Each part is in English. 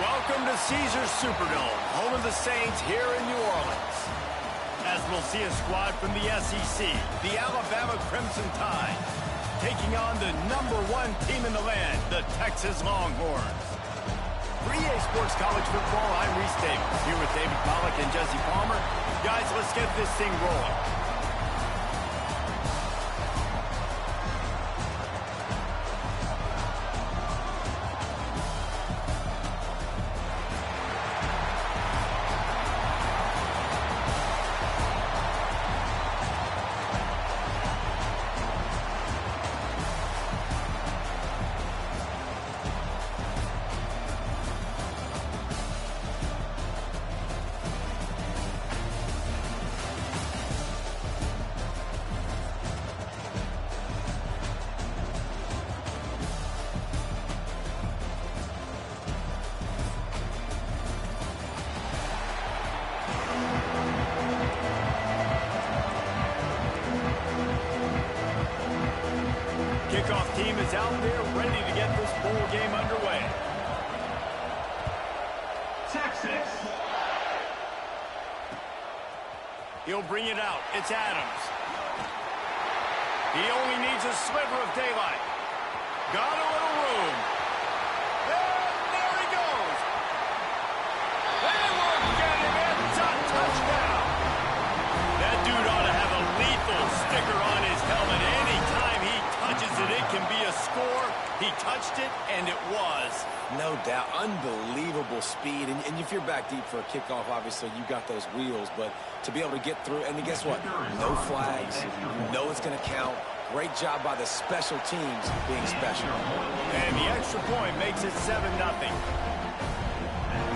Welcome to Caesars Superdome, home of the Saints here in New Orleans. As we'll see a squad from the SEC, the Alabama Crimson Tide, taking on the #1 team in the land, the Texas Longhorns. For EA Sports College Football, I'm Reese Davis, here with David Pollack and Jesse Palmer. Guys, let's get this thing rolling. Kickoff team is out there ready to get this bowl game underway. Texas. He'll bring it out. It's Adams. He only needs a sliver of daylight. Got a little room. And there he goes. They will get him. It's a touchdown. That dude ought to have a lethal sticker on his helmet. Anytime he touches it, it can be a score. He touched it, and it was. No doubt. Unbelievable speed. And if you're back deep for a kickoff, obviously you got those wheels. But to be able to get through, and guess what? No flags. You know it's going to count. Great job by the special teams being special. And the extra point makes it 7-0.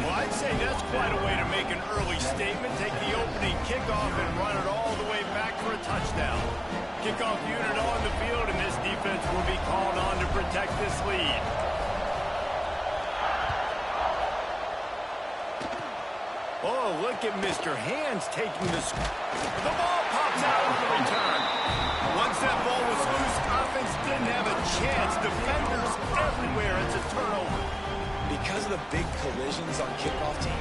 Well, I'd say that's quite a way to make an early statement. Take the opening kickoff and run it all the way back for a touchdown. Kickoff unit on the field, and this defense will be called on to protect this lead. Oh, look at Mr. Hands taking the ball pops out on the return. Once that ball was loose, offense didn't have a chance. Defenders everywhere. It's a turnover. Because of the big collisions on kickoff team,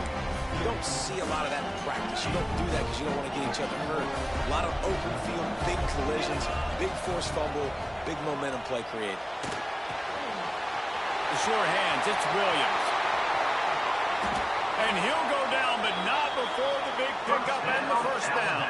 you don't see a lot of that in practice. You don't do that because you don't want to get each other hurt. A lot of open field, big collisions, big forced fumble, big momentum play created. The sure hands, it's Williams. And he'll go down, but not before the big pickup and the first down.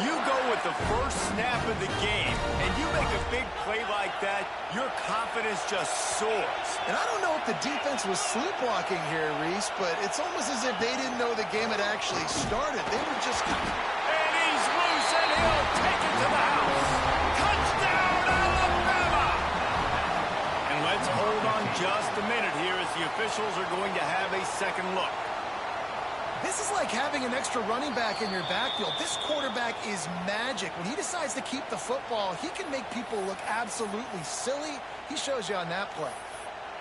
You go with the first snap of the game, and you make a big play like that, your confidence just soars. And I don't know if the defense was sleepwalking here, Reese, but it's almost as if they didn't know the game had actually started. They were just... And he's loose, and he'll take it to the house. Touchdown, Alabama! And let's hold on just a minute here as the officials are going to have a second look. This is like having an extra running back in your backfield. This quarterback is magic. When he decides to keep the football, he can make people look absolutely silly. He shows you on that play.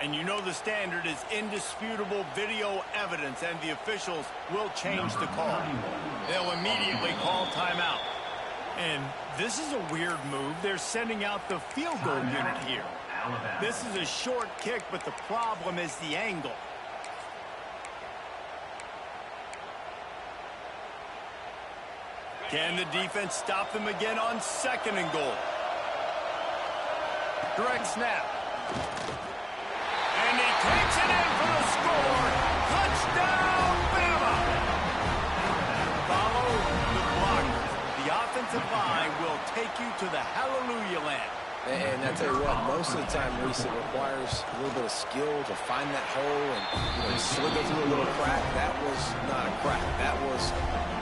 And you know the standard is indisputable video evidence, and the officials will change the call. They'll immediately call timeout. And this is a weird move. They're sending out the field goal unit here. This is a short kick, but the problem is the angle. Can the defense stop them again on 2nd and goal? Direct snap. And he takes it in for the score. Touchdown, Bama! Follow the blockers. The offensive line will take you to the hallelujah land. And I tell you what, most of the time, Reese, it requires a little bit of skill to find that hole and slither through a little crack. That was not a crack. That was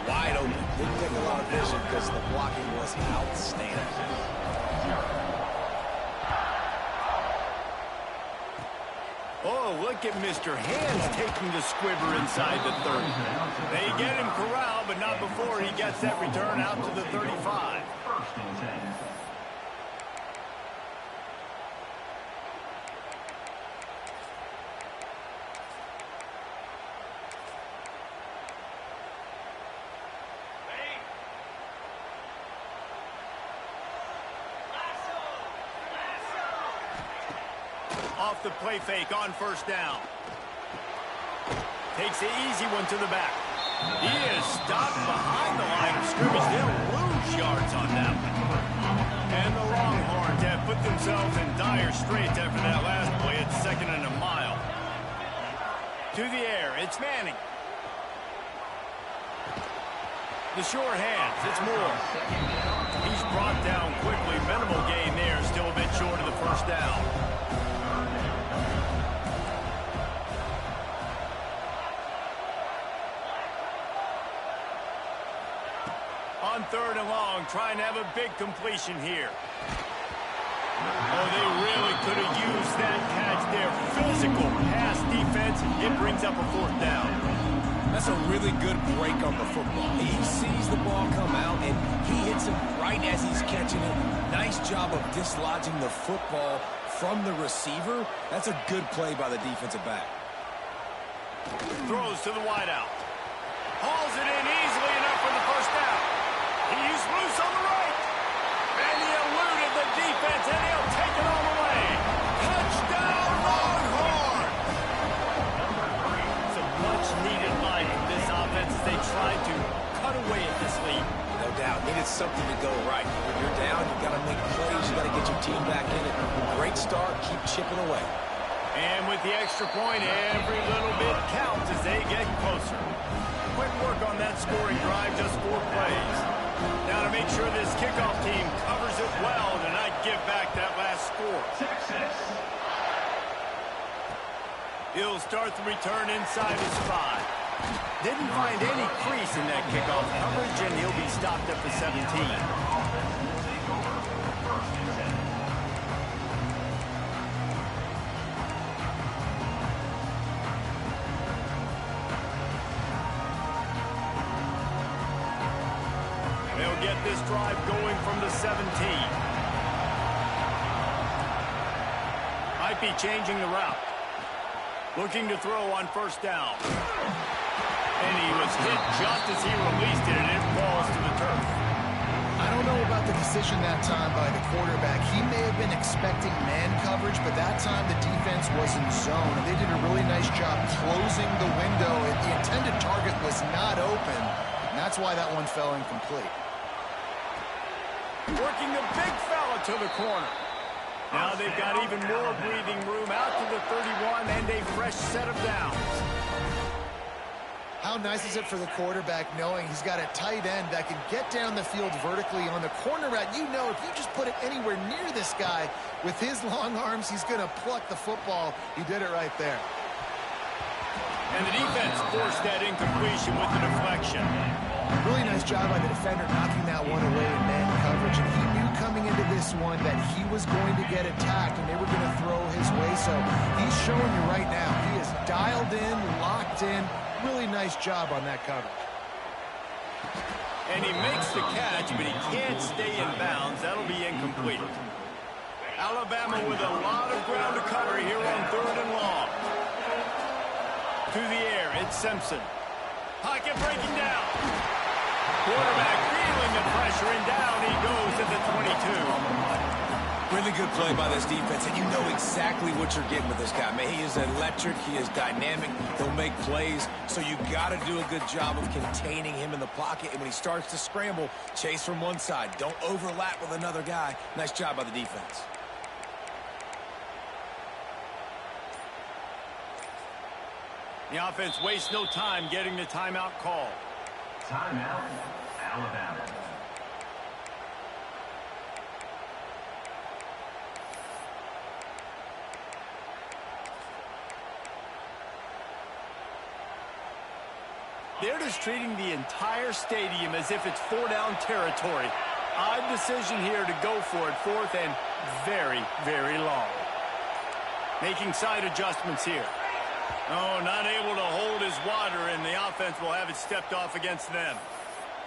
wide open. Didn't take a lot of vision because the blocking was outstanding. Oh, look at Mr. Hands taking the squibber inside the 30. They get him corralled, but not before he gets that return out to the 35. Off the play fake on 1st down. Takes the easy one to the back. He is stopped behind the line of scrimmage. They'll lose yards on that one. And the Longhorns have put themselves in dire straits after that last play. It's 2nd and a mile. To the air, it's Manning. The sure hands, it's Moore. He's brought down quickly. Minimal gain there, still a bit short of the first down. On 3rd and long, trying to have a big completion here. Oh, they really could have used that catch there. Physical pass defense. It brings up a 4th down. That's a really good break on the football. He sees the ball come out, and he hits him right as he's catching it. Nice job of dislodging the football from the receiver. That's a good play by the defensive back. Throws to the wideout. Hauls it in easily enough for the first down. He's loose on the right. And he eluded the defense, and he'll take it all the way. Touchdown, Longhorn! Some much-needed life from this offense as they tried to cut away at this lead. No doubt. Needed something to go right. When you're down, you got to make plays. You got to get your team back in it. Great start. Keep chipping away. And with the extra point, every little bit counts as they get closer. Quick work on that scoring drive, just 4 plays. Now to make sure this kickoff team covers it well to not give back that last score. He'll start the return inside his 5. Didn't find any crease in that kickoff coverage, and he'll be stopped at the 17. They'll get this drive going from the 17. Might be changing the route. Looking to throw on 1st down. And he was hit just as he released it, and it falls to the turf. I don't know about the decision that time by the quarterback. He may have been expecting man coverage, but that time the defense was in zone. And they did a really nice job closing the window. The intended target was not open, and that's why that one fell incomplete. Working the big fella to the corner. Now they've got even more breathing room out to the 31 and a fresh set of downs. How nice is it for the quarterback knowing he's got a tight end that can get down the field vertically on the corner route? You know, if you just put it anywhere near this guy with his long arms, he's going to pluck the football. He did it right there. And the defense forced that incompletion with the deflection. Really nice job by the defender knocking that one away in man coverage. And he knew coming into this one that he was going to get attacked and they were going to throw his way. So he's showing you right now. He is dialed in, locked in. Really nice job on that coverage. And he makes the catch, but he can't stay in bounds. That'll be incomplete. Alabama with a lot of ground to cover here on 3rd and long. To the air, it's Simpson. Pocket breaking down. Quarterback feeling the pressure, and down he goes at the 22. Really good play by this defense, and you know exactly what you're getting with this guy. Man, he is electric. He is dynamic. He'll make plays, so you got to do a good job of containing him in the pocket. And when he starts to scramble, chase from one side. Don't overlap with another guy. Nice job by the defense. The offense wastes no time getting the timeout call. Timeout, Alabama. They're just treating the entire stadium as if it's 4-down territory. Odd decision here to go for it, 4th and very, very long. Making side adjustments here. Oh, not able to hold his water, and the offense will have it stepped off against them.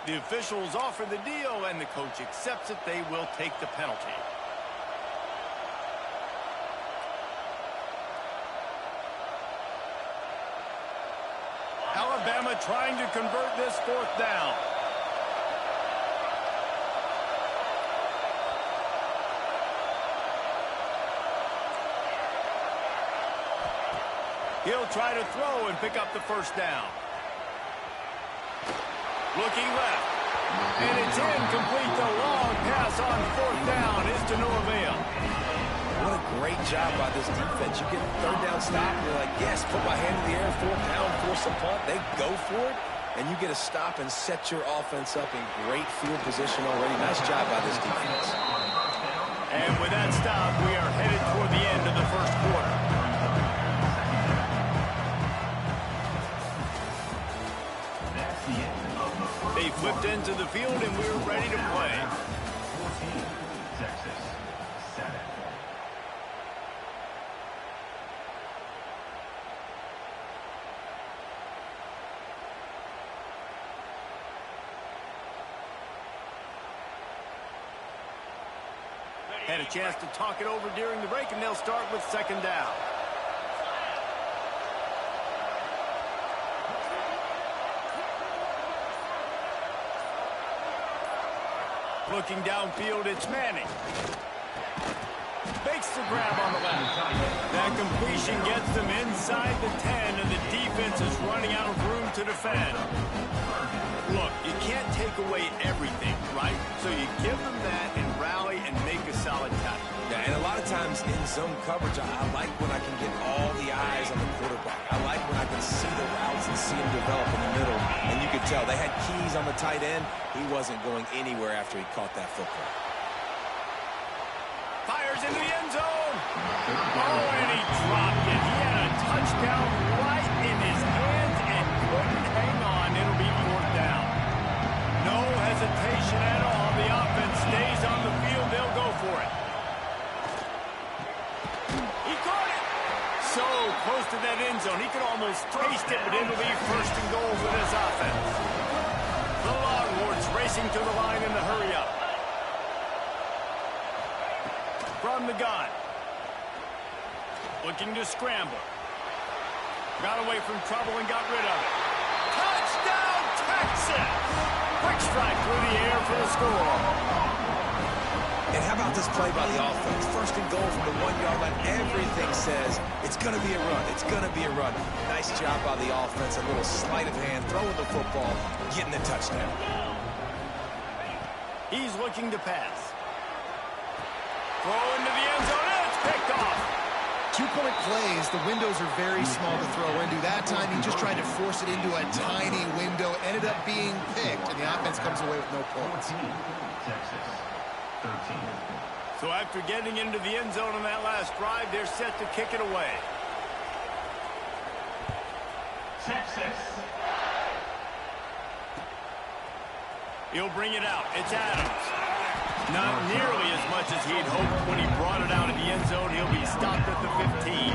The officials offer the deal, and the coach accepts it. They will take the penalty. Alabama trying to convert this 4th down. He'll try to throw and pick up the first down. Looking left. And it's incomplete. The long pass on fourth down is to no avail. What a great job by this defense. You get a third down stop, and you're like, yes, put my hand in the air, 4 pound, force a punt. They go for it, and you get a stop and set your offense up in great field position already. Nice job by this defense. And with that stop, we are headed toward the end of the first quarter. They flipped into the field, and we're ready to play. 14, Texas, 7. Had a chance to talk it over during the break, and they'll start with second down. Looking downfield, it's Manning. Makes the grab on the left. That completion gets them inside the 10, and the defense is running out of room to defend. Look, you can't take away everything, right? So you give them that and rally and make a solid tackle. Yeah, and a lot of times in zone coverage, I like when I can get all the eyes on the quarterback. I like when I can see the routes and see them develop in the middle. And you could tell they had keys on the tight end. He wasn't going anywhere after he caught that football. Fires into the end zone. Oh, and he dropped it. He had a touchdown right in his hands and couldn't hang on. It'll be fourth down. No hesitation at all. The offense stays on the field. They'll go for it. He caught it. So close to that end zone. He could almost taste it, but it'll be first and goal for this offense. The Longhorns racing to the line in the hurry up. From the gun. Looking to scramble. Got away from trouble and got rid of it. Touchdown, Texas! Quick strike through the air for the score. And how about this play by the offense? First and goal from the 1-yard line. Everything says it's going to be a run. It's going to be a run. Nice job by the offense. A little sleight of hand, throwing the football, getting the touchdown. He's looking to pass. Throw into the end zone, and it's picked off. 2-point plays, the windows are very small to throw into. That time, he just tried to force it into a tiny window. Ended up being picked, and the offense comes away with no points. 14, Texas, 13. So after getting into the end zone on that last drive, they're set to kick it away. Texas. He'll bring it out. It's Adams. Not nearly as much as he'd hoped when he brought it out of the end zone. He'll be stopped at the 15.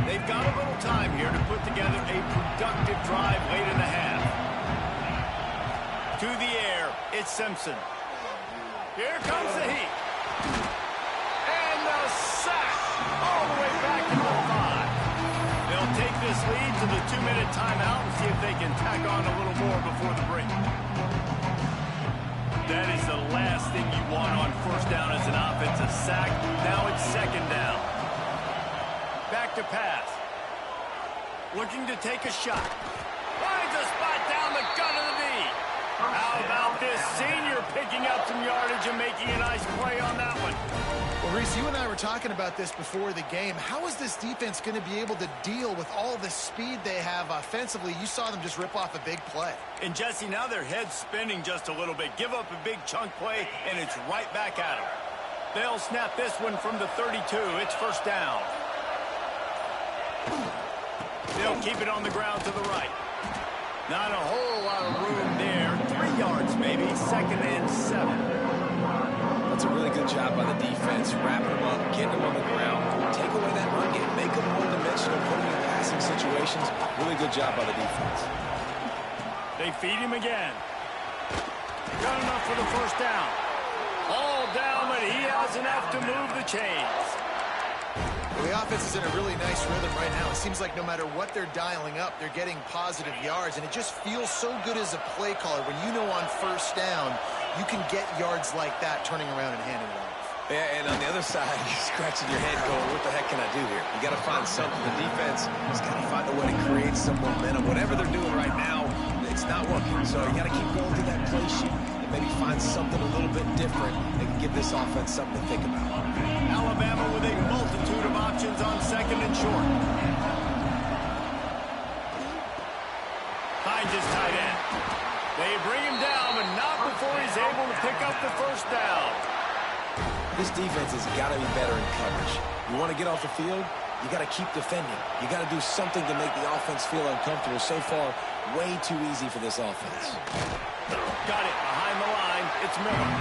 They've got a little time here to put together a productive drive late in the half. To the air, it's Simpson. Here comes the heat. And the sack all the way back to the 5. They'll take this lead to the 2-minute timeout and see if they can tack on a little more before the break. That is the last thing you want on first down as an offensive sack. Now it's second down. Back to pass. Looking to take a shot. Finds a spot down the gut of the knee. How about this senior picking up some yardage and making a nice play on that one? Well, Reese, you and I were talking about this before the game. How is this defense going to be able to deal with all the speed they have offensively? You saw them just rip off a big play. And, Jesse, now their head's spinning just a little bit. Give up a big chunk play, and it's right back at them. They'll snap this one from the 32. It's first down. They'll keep it on the ground to the right. Not a whole lot of room there. 3 yards, maybe. Second and 7. That's a really good job by the defense, wrapping them up, getting them on the ground, take away that run game, make them one-dimensional, put them in passing situations. Really good job by the defense. They feed him again. Got enough for the first down. All down, but he has enough to move the chains. Well, the offense is in a really nice rhythm right now. It seems like no matter what they're dialing up, they're getting positive yards, and it just feels so good as a play caller when you know on first down you can get yards like that turning around and handing it off. Yeah, and on the other side, you're scratching your head going, what the heck can I do here? You got to find something. The defense has got to find a way to create some momentum. Whatever they're doing right now, it's not working. So you got to keep going through that play sheet and maybe find something a little bit different that can give this offense something to think about. Alabama with a multitude of options on second and short. Finds his tight end. They bring him down, but not before he's able to pick up the first down. This defense has got to be better in coverage. You want to get off the field, you got to keep defending. You got to do something to make the offense feel uncomfortable. So far, way too easy for this offense. Got it behind the line. It's Miller.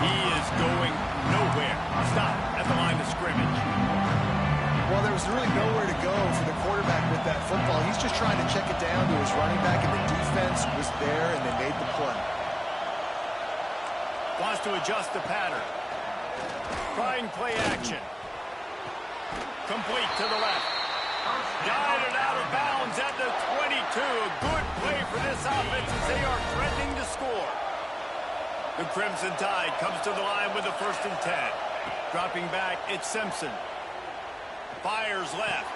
He is going nowhere. Stop at the line of scrimmage. Well, there was really nowhere to go for the quarterback with that football. He's just trying to check it down to his running back, and the defense was there, and they made the play. Wants to adjust the pattern. Trying play action. Complete to the left. Guided out of bounds at the 22. A good play for this offense as they are threatening to score. The Crimson Tide comes to the line with a 1st and 10. Dropping back, it's Simpson. Fires left.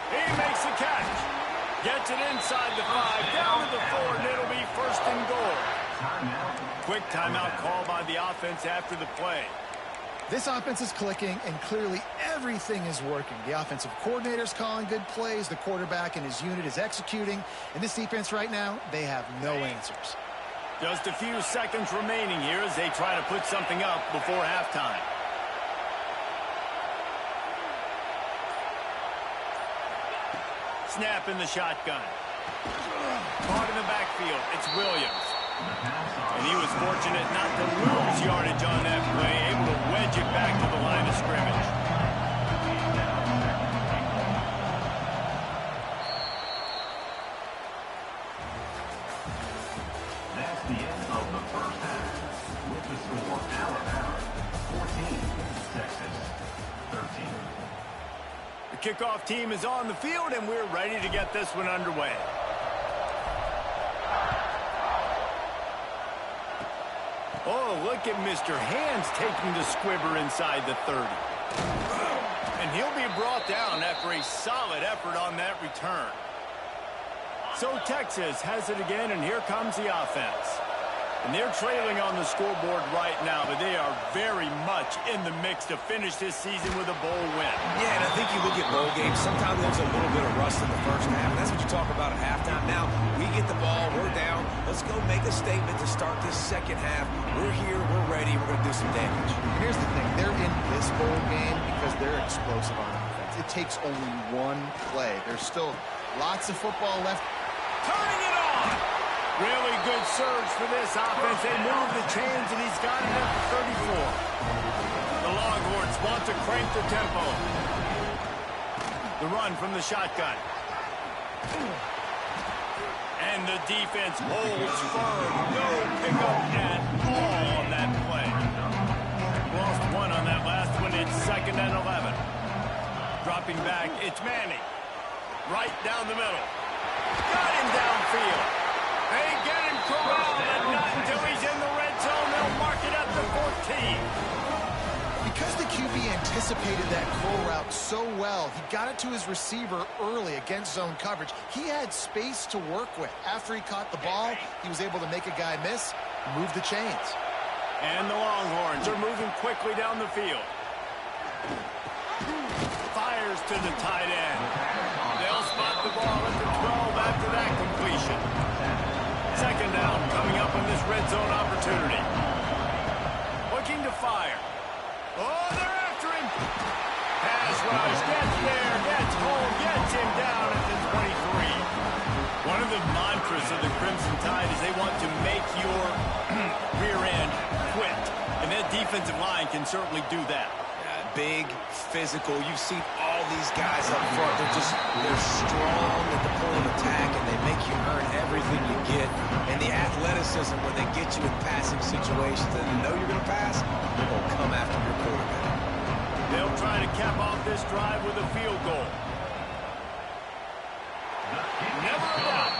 He makes the catch. Gets it inside the 5, down to the 4, and it'll be 1st and goal. Quick timeout call by the offense after the play. This offense is clicking, and clearly everything is working. The offensive coordinator's calling good plays. The quarterback and his unit is executing. And this defense right now, they have no answers. Just a few seconds remaining here as they try to put something up before halftime. Snap in the shotgun. Caught in the backfield. It's Williams. And he was fortunate not to lose yardage on that play, able to wedge it back to the line of scrimmage. That's the end of the first half. With the score, Alabama 14, Texas 13. The kickoff team is on the field, and we're ready to get this one underway. Oh, look at Mr. Hands taking the squibber inside the 30. And he'll be brought down after a solid effort on that return. So Texas has it again, and here comes the offense. And they're trailing on the scoreboard right now, but they are very much in the mix to finish this season with a bowl win. Yeah, and I think you look at bowl games, sometimes there's a little bit of rust in the first half. And that's what you talk about at halftime. Now, we get the ball, we're down. Let's go make a statement to start this second half. We're here, we're ready, we're going to do some damage. Here's the thing. They're in this bowl game because they're explosive on offense. It takes only one play. There's still lots of football left. Turning it on! Really good surge for this offense. They move the chains, and he's got it at the 34. The Longhorns want to crank the tempo. The run from the shotgun. And the defense holds firm. No pickup at all on that play. Lost one on that last one. It's 2nd and 11. Dropping back, it's Manning. Right down the middle. Got him downfield. They get him corralled, and not until he's in the red zone. They'll mark it at the 14. Because the QB anticipated that curl route so well, he got it to his receiver early against zone coverage. He had space to work with. After he caught the ball, he was able to make a guy miss, move the chains. And the Longhorns are moving quickly down the field. Fires to the tight end. They'll spot the ball at the 12 after that completion. 2nd down coming up on this red zone opportunity. Looking to fire. Oh, they're after him. Pass rush, gets there, gets home, gets him down at the 23. One of the mantras of the Crimson Tide is they want to make your rear end quit. And that defensive line can certainly do that. Big, physical. You've seen all these guys up front. They're strong at the point of attack, and they make you earn everything you get. And the athleticism, when they get you in passing situations and you know you're going to pass, they're going to come after your quarterback. They'll try to cap off this drive with a field goal. Never a doubt.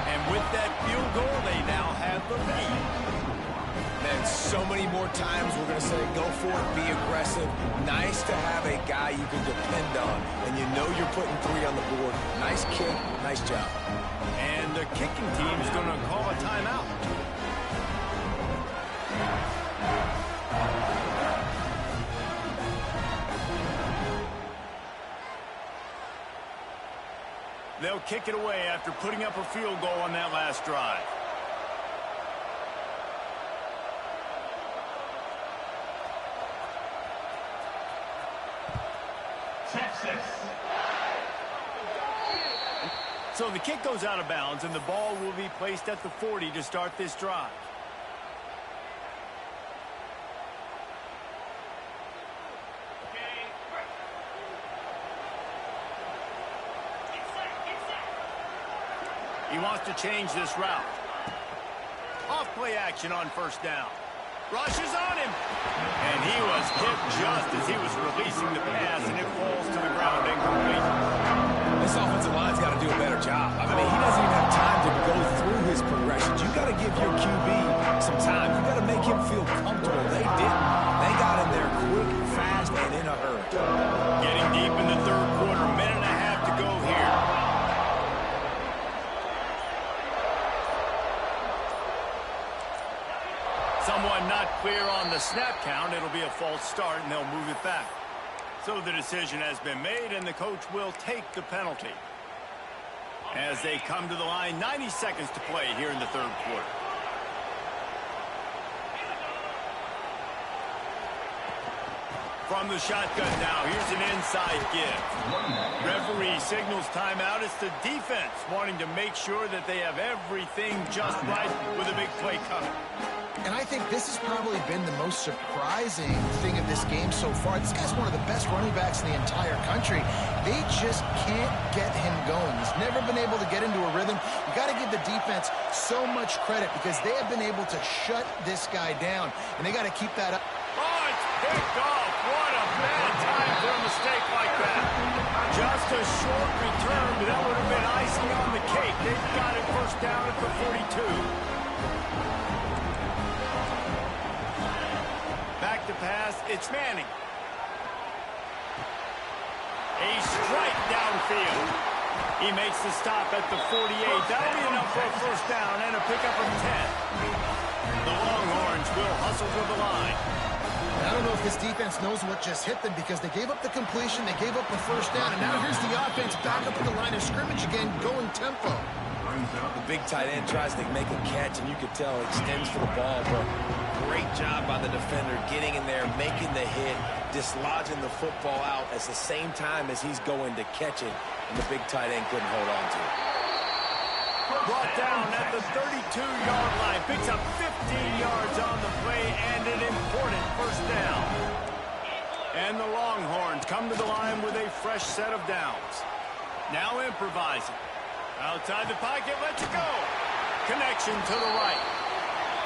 And with that field goal, they now have the lead. Man, so many more times we're going to say go for it, be aggressive. Nice to have a guy you can depend on, and you know you're putting 3 on the board. Nice kick, nice job. And the kicking team's going to call a timeout. They'll kick it away after putting up a field goal on that last drive. Texas. So the kick goes out of bounds, and the ball will be placed at the 40 to start this drive. He wants to change this route. Off play action on first down. Rushes on him. And he was hit just as he was releasing the pass, and it falls to the ground incomplete. This offensive line's got to do a better job. I mean, he doesn't even have time to go through his progressions. You got to give your QB some time. You got to make him feel comfortable. They didn't. They got in there quick, fast, and in a hurry. Getting deep in the third quarter, minute and a half to go here. Someone not clear on the snap count. It'll be a false start, and they'll move it back. So the decision has been made, and the coach will take the penalty. As they come to the line, 90 seconds to play here in the third quarter. From the shotgun now, here's an inside give. Referee signals timeout. It's the defense wanting to make sure that they have everything just right with a big play coming. And I think this has probably been the most surprising thing of this game so far. This guy's one of the best running backs in the entire country. They just can't get him going. He's never been able to get into a rhythm. You got to give the defense so much credit because they have been able to shut this guy down, and they got to keep that up. Oh, it's picked off. What a bad time for a mistake like that. Just a short return, but that would have been icing on the cake. They've got it first down at the 42. Back to pass, it's Manning. A strike downfield. He makes the stop at the 48. That'll be enough for a first down and a pickup of 10. The Longhorns will hustle to the line. I don't know if this defense knows what just hit them because they gave up the completion, they gave up the first down, and now here's the offense back up at the line of scrimmage again, going tempo. The big tight end tries to make a catch, and you could tell extends for the ball, but great job by the defender getting in there, making the hit, dislodging the football out at the same time as he's going to catch it, and the big tight end couldn't hold on to it. Brought down at the 32-yard line. Picks up 15 yards on the play and an important first down. And the Longhorns come to the line with a fresh set of downs. Now improvising. Outside the pocket, lets it go. Connection to the right.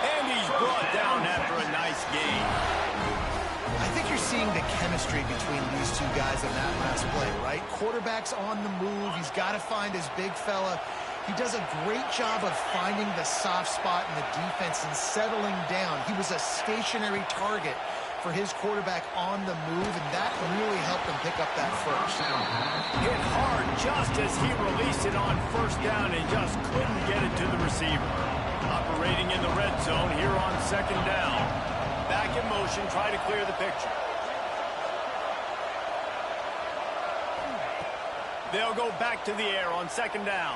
And he's brought down after a nice gain. I think you're seeing the chemistry between these two guys in that last play, right? Quarterback's on the move. He's got to find his big fella. He does a great job of finding the soft spot in the defense and settling down. He was a stationary target for his quarterback on the move, and that really helped him pick up that first. Hit hard just as he released it on first down and just couldn't get it to the receiver. Operating in the red zone here on second down. Back in motion, try to clear the picture. They'll go back to the air on second down.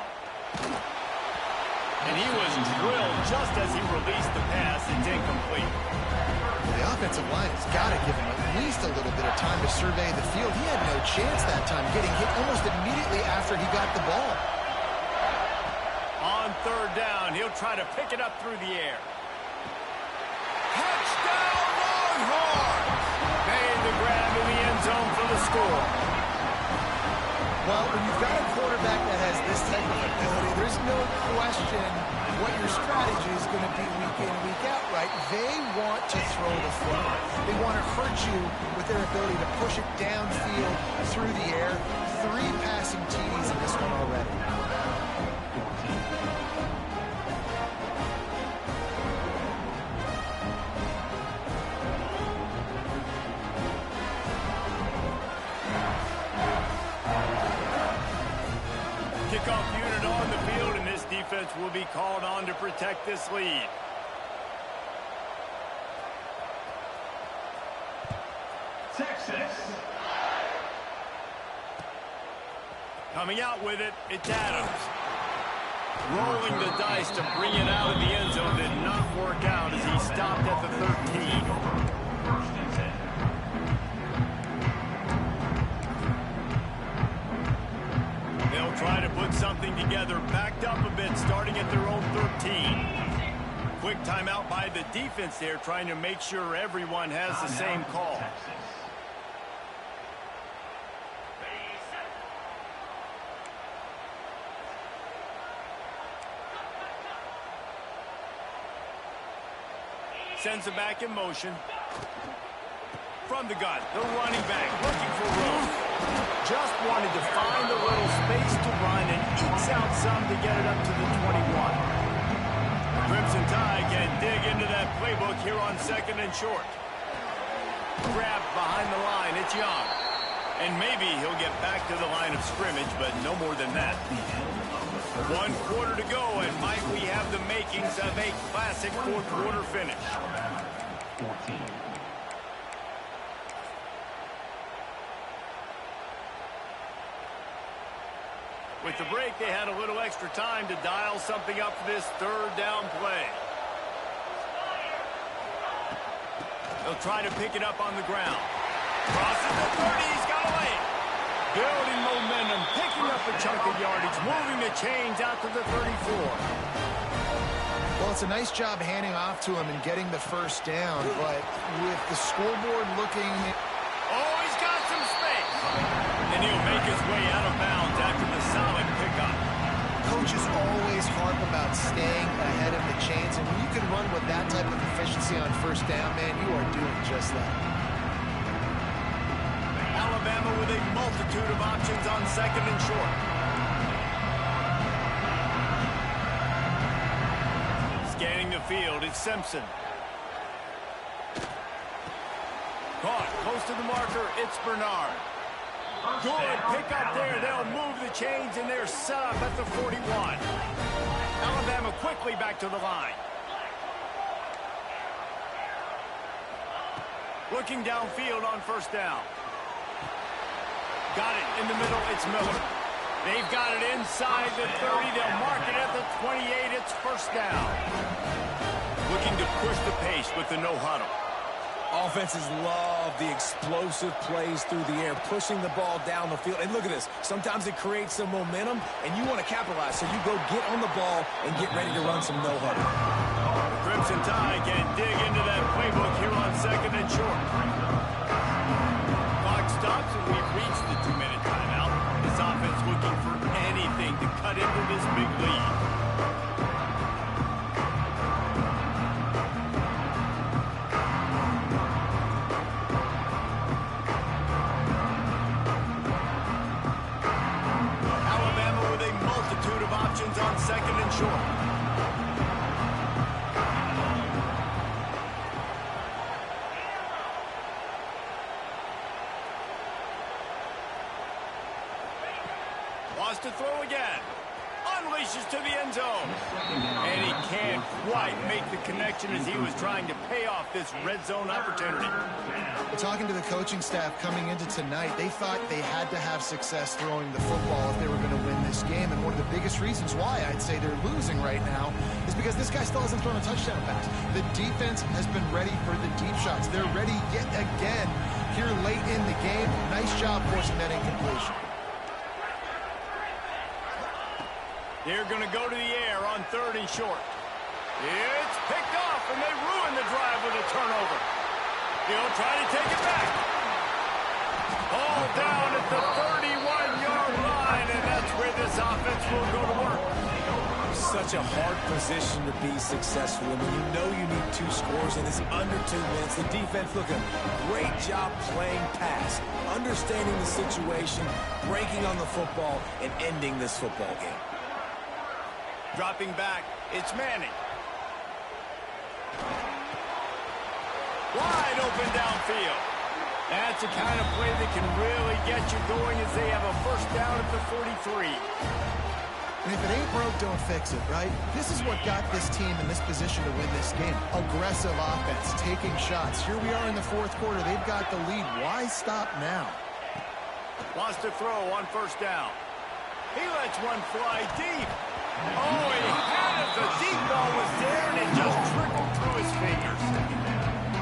And he was drilled just as he released the pass. It's incomplete. Well, the offensive line has got to give him at least a little bit of time to survey the field. He had no chance that time, getting hit almost immediately after he got the ball. On third down, he'll try to pick it up through the air. Touchdown, Longhorns! Made the grab in the end zone for the score. Well, when you've got a quarterback that has this type of ability, there's no question what your strategy is going to be week in, week out, right? They want to throw the football. They want to hurt you with their ability to push it downfield through the air. 3 passing TDs in this one already. Kickoff unit on the field, and this defense will be called on to protect this lead. Texas. Coming out with it, it's Adams. Rolling the dice to bring it out of the end zone did not work out as he stopped at the 13. First and 10. They'll try to put something together, backed up a bit, starting at their own 13. Quick timeout by the defense there, trying to make sure everyone has the same call. Texas. Sends it back in motion. From the gun, the running back looking for room. Just wanted to find a little space to run and ekes out some to get it up to the 21. Crimson Tide can dig into that playbook here on 2nd and short. Grab behind the line, it's Young. And maybe he'll get back to the line of scrimmage, but no more than that. 1 quarter to go, and might we have the makings of a classic fourth quarter finish. 14. With the break, they had a little extra time to dial something up for this 3rd down play. They'll try to pick it up on the ground. Crosses the 30, he's got a lane. Building momentum, picking up a chunk of yardage, moving the chains out to the 34. Well, it's a nice job handing off to him and getting the first down, but with the scoreboard looking... Oh, he's got some space. And he'll make his way out of bounds after the solid pickup. Coaches always harp about staying ahead of the chains, and when you can run with that type of efficiency on first down, man, you are doing just that. Alabama with a multitude of options on 2nd and short. Scanning the field, it's Simpson. Caught close to the marker, it's Bernard. Good pick up there. They'll move the chains, and they're set up at the 41. Alabama quickly back to the line. Looking downfield on first down. Got it in the middle. It's Miller. They've got it inside the 30. They'll mark it at the 28. It's first down. Looking to push the pace with the no huddle. Offenses love the explosive plays through the air, pushing the ball down the field. And look at this. Sometimes it creates some momentum, and you want to capitalize. So you go get on the ball and get ready to run some no-huddle. The Crimson Tide can dig into that playbook here on 2nd and short. Clock stops, and we've reached the 2-minute timeout. This offense looking for anything to cut into this big lead. On 2nd and short. Wants to throw again. Unleashes to the end zone. And he can't quite make the connection as he was trying to pay off this red zone opportunity. Talking to the coaching staff coming into tonight, they thought they had to have success throwing the football if they were going to win this game. And one of the biggest reasons why I'd say they're losing right now is because this guy still hasn't thrown a touchdown pass. The defense has been ready for the deep shots. They're ready yet again here late in the game. Nice job forcing that incompletion. They're going to go to the air on 3rd and short. It's picked off, and they ruin the drive with a turnover. He'll try to take it back. All down at the 31-yard line, and that's where this offense will go to work. Such a hard position to be successful in when you know you need 2 scores and it's under 2 minutes. The defense looking great job playing pass, understanding the situation, breaking on the football, and ending this football game. Dropping back, it's Manning. Wide open downfield. That's the kind of play that can really get you going as they have a first down at the 43. And if it ain't broke, don't fix it, right? This is what got this team in this position to win this game. Aggressive offense, taking shots. Here we are in the fourth quarter. They've got the lead. Why stop now? Wants to throw on first down. He lets one fly deep. Oh, he had it. The deep ball was there, and it just trickled through his fingers.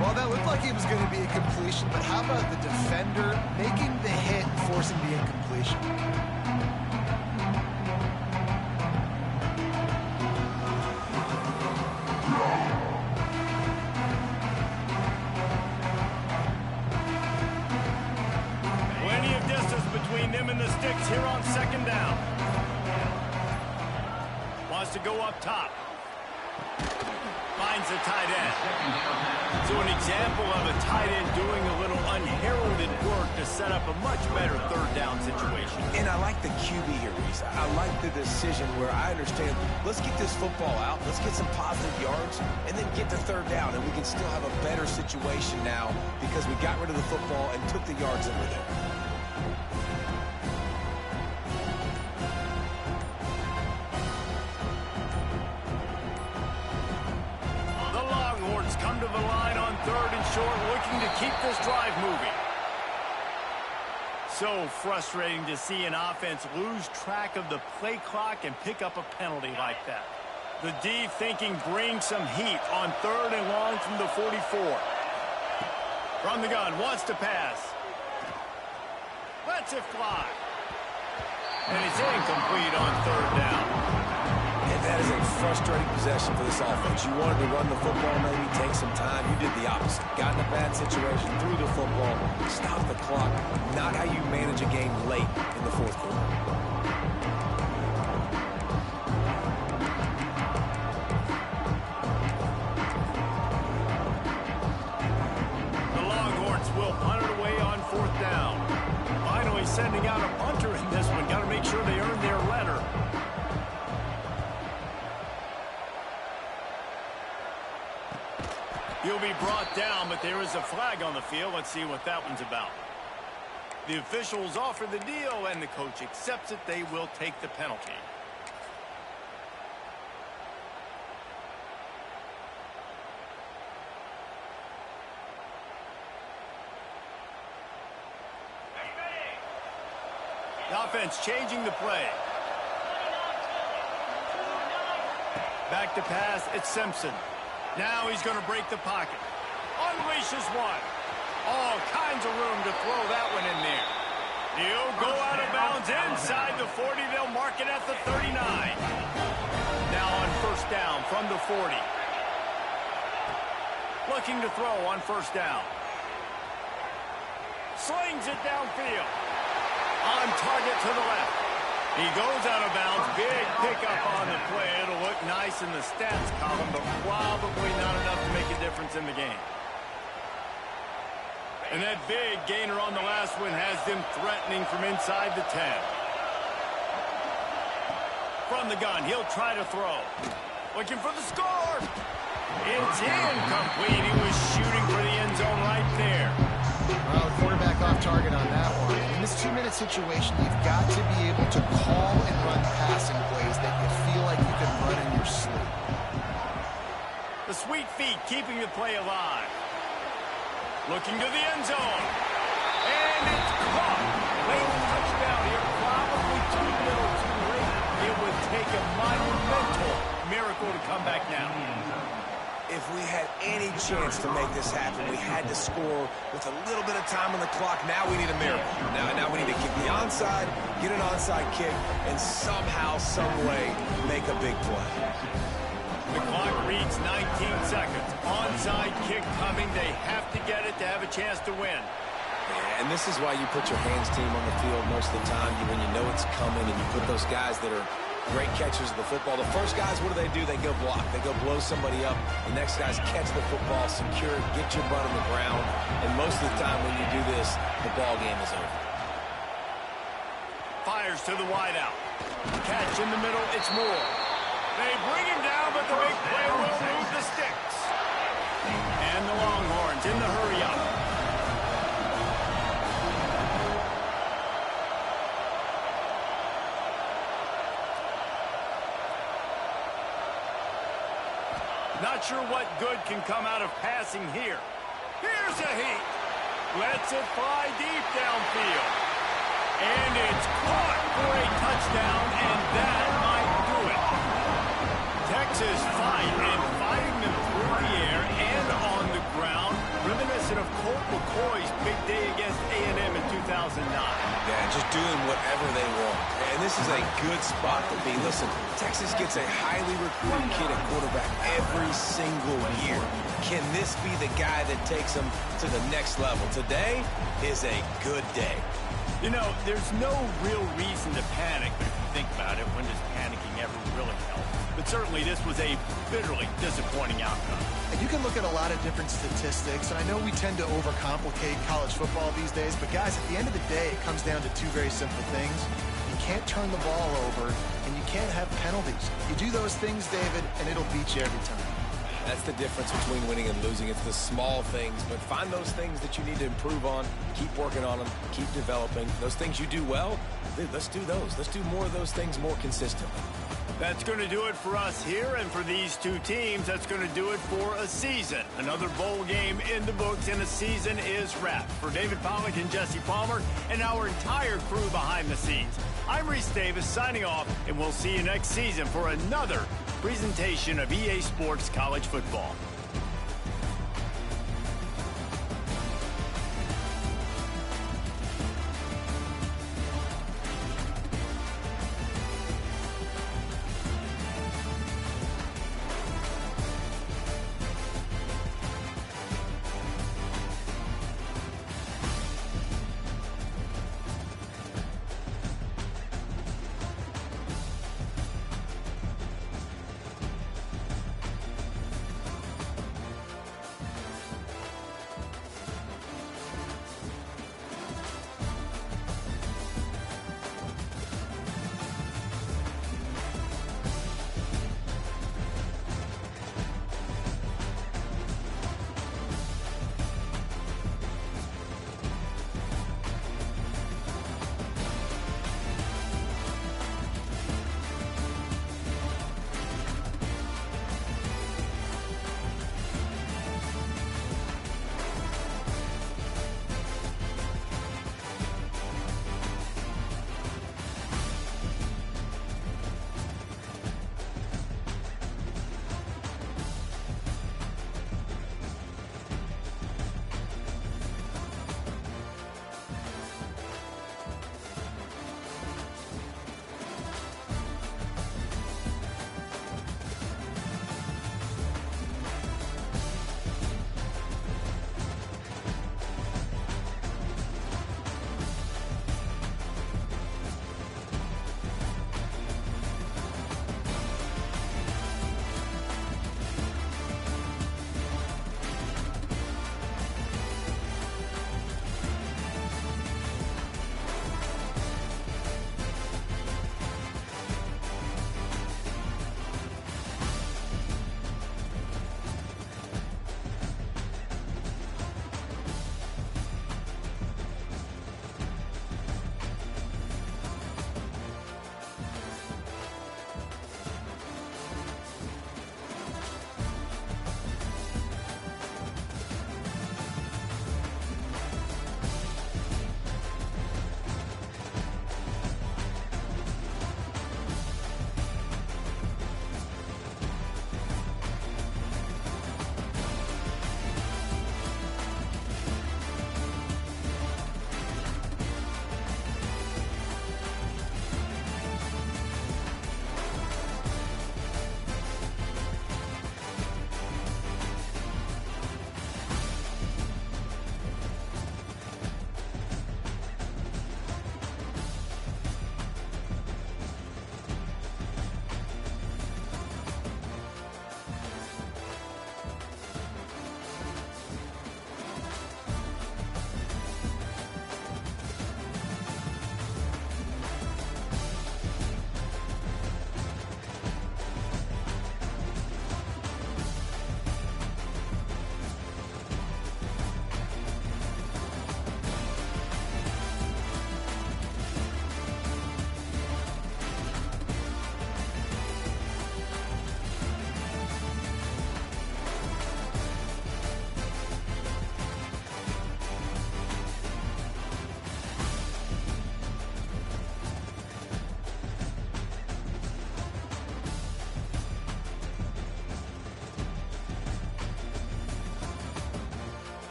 Well, that looked like it was going to be a completion, but how about the defender making the hit and forcing the incompletion? Plenty of distance between them and the sticks here on second down. Wants to go up top. Finds the tight end. So an example of a tight end doing a little unheralded work to set up a much better third down situation. And I like the QB here, Reese. I like the decision where I understand, let's get this football out, let's get some positive yards, and then get to third down, and we can still have a better situation now because we got rid of the football and took the yards that were there. Come to the line on third and short, looking to keep this drive moving. So frustrating to see an offense lose track of the play clock and pick up a penalty like that. The D thinking bring some heat on third and long from the 44. From the gun, wants to pass. Lets it fly. And it's incomplete on third down. And that is a frustrating possession for this offense. You wanted to run the football, maybe take some time. You did the opposite. Got in a bad situation, threw the football, stopped the clock. Not how you manage a game late in the fourth quarter. The Longhorns will punt it away on fourth down. Finally sending out a punter in this one. Got to make sure they earn their letter. He'll be brought down, but there is a flag on the field. Let's see what that one's about. The officials offer the deal, and the coach accepts it. They will take the penalty. The offense changing the play. Back to pass, it's Simpson. Now he's going to break the pocket. Unleashes one. All kinds of room to throw that one in there. He'll go out of bounds inside the 40. They'll mark it at the 39. Now on first down from the 40. Looking to throw on first down. Slings it downfield. On target to the left. He goes out of bounds. Big pickup on the play. It'll look nice in the stats column, but probably not enough to make a difference in the game. And that big gainer on the last one has them threatening from inside the 10. From the gun, he'll try to throw. Looking for the score. It's incomplete. He was shooting for the end zone right there. Well, the quarterback off target on that one. In this 2-minute situation, you've got to be able to call and run passing plays that you feel like you can run in your sleep. The sweet feet keeping the play alive. Looking to the end zone. And it's caught. Late touchdown here. Probably too little too late. It would take a monumental miracle to come back now. If we had any chance to make this happen, we had to score with a little bit of time on the clock. Now we need a miracle. Now we need to kick the onside, get an onside kick, and somehow, some way, make a big play. The clock reads 19 seconds. Onside kick coming. They have to get it to have a chance to win. Yeah, and this is why you put your hands team on the field most of the time. When you know it's coming, and you put those guys that are great catchers of the football. The first guys, what do? They go block. They go blow somebody up. The next guys catch the football, secure it, get your butt on the ground. And most of the time when you do this, the ball game is over. Fires to the wideout. Catch in the middle, it's Moore. They bring him down, but the big play will move the sticks. And the Longhorns in the hurry up. Not sure what good can come out of passing here. Here's a heat. Lets it fly deep downfield. And it's caught for a touchdown, and that might do it. Texas fighting them through the air and on the ground, reminiscent of Colt McCoy's big day against A&M in 2009. Yeah, just doing whatever they want. And this is a good spot to be. Listen, Texas gets a highly recruited kid at quarterback every single year. Can this be the guy that takes them to the next level? Today is a good day. You know, there's no real reason to panic, but if you think about it, when does panicking ever really help? But certainly this was a bitterly disappointing outcome. And you can look at a lot of different statistics, and I know we tend to overcomplicate college football these days, but guys, at the end of the day, it comes down to two very simple things. You can't turn the ball over, and you can't have penalties. You do those things, David, and it'll beat you every time. That's the difference between winning and losing. It's the small things, but find those things that you need to improve on. Keep working on them. Keep developing. Those things you do well, dude, let's do those. Let's do more of those things more consistently. That's going to do it for us here, and for these two teams, that's going to do it for a season. Another bowl game in the books, and the season is wrapped. For David Pollack and Jesse Palmer and our entire crew behind the scenes, I'm Reese Davis signing off, and we'll see you next season for another presentation of EA Sports College Football.